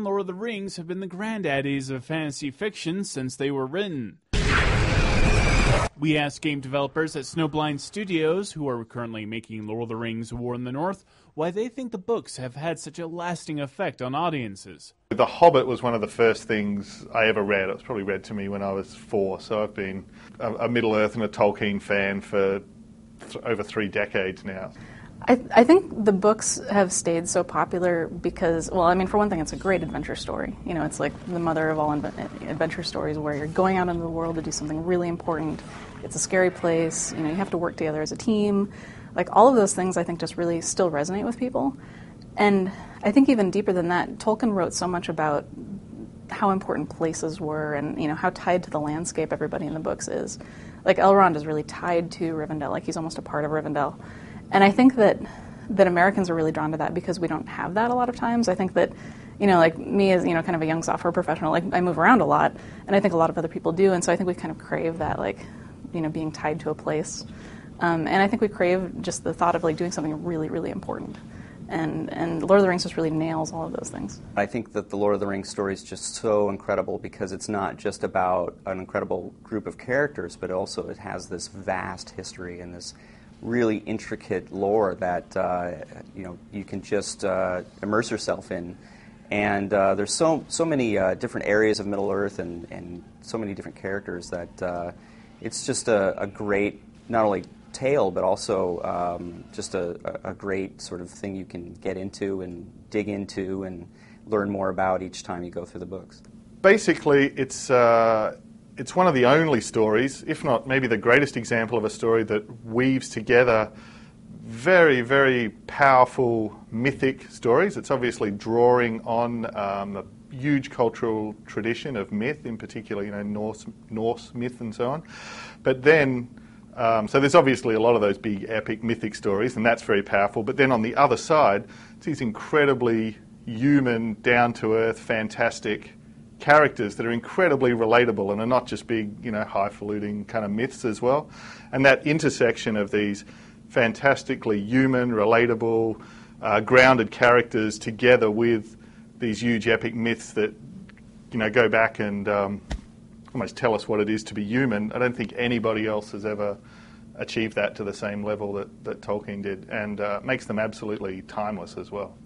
and Lord of the Rings have been the granddaddies of fantasy fiction since they were written. We asked game developers at Snowblind Studios, who are currently making Lord of the Rings War in the North, why they think the books have had such a lasting effect on audiences. The Hobbit was one of the first things I ever read. It was probably read to me when I was 4, so I've been a Middle-earth and a Tolkien fan for over 3 decades now. I think the books have stayed so popular because, well, I mean, for one thing, it's a great adventure story. You know, it's like the mother of all adventure stories where you're going out into the world to do something really important. It's a scary place. You know, you have to work together as a team. Like, all of those things, I think, just really still resonate with people. And I think even deeper than that, Tolkien wrote so much about how important places were and, you know, how tied to the landscape everybody in the books is. Like, Elrond is really tied to Rivendell. Like, he's almost a part of Rivendell. And I think that Americans are really drawn to that because we don't have that a lot of times. I think that, you know, like me as, you know, kind of a young software professional, like I move around a lot, and I think a lot of other people do, and so I think we kind of crave that, like, you know, being tied to a place. And I think we crave just the thought of, like, doing something really, really important. And Lord of the Rings just really nails all of those things. I think that the Lord of the Rings story is just so incredible because it's not just about an incredible group of characters, but also it has this vast history and this really intricate lore that you know, you can just immerse yourself in, and there's so many different areas of Middle Earth and so many different characters that it's just a great not only tale but also just a great sort of thing you can get into and dig into and learn more about each time you go through the books. Basically, it's one of the only stories, if not maybe the greatest example of a story that weaves together very, very powerful mythic stories. It's obviously drawing on the huge cultural tradition of myth, in particular, you know, Norse myth and so on. But then, so there's obviously a lot of those big epic mythic stories, and that's very powerful. But then on the other side, it's these incredibly human, down-to-earth, fantastic characters that are incredibly relatable and are not just big, you know, highfalutin kind of myths as well. And that intersection of these fantastically human, relatable, grounded characters together with these huge epic myths that, you know, go back and almost tell us what it is to be human. I don't think anybody else has ever achieved that to the same level that Tolkien did, and makes them absolutely timeless as well.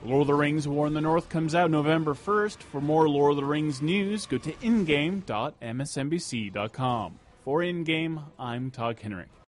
Lord of the Rings War in the North comes out November 1st. For more Lord of the Rings news, go to ingame.msnbc.com. For InGame, I'm Todd Henry.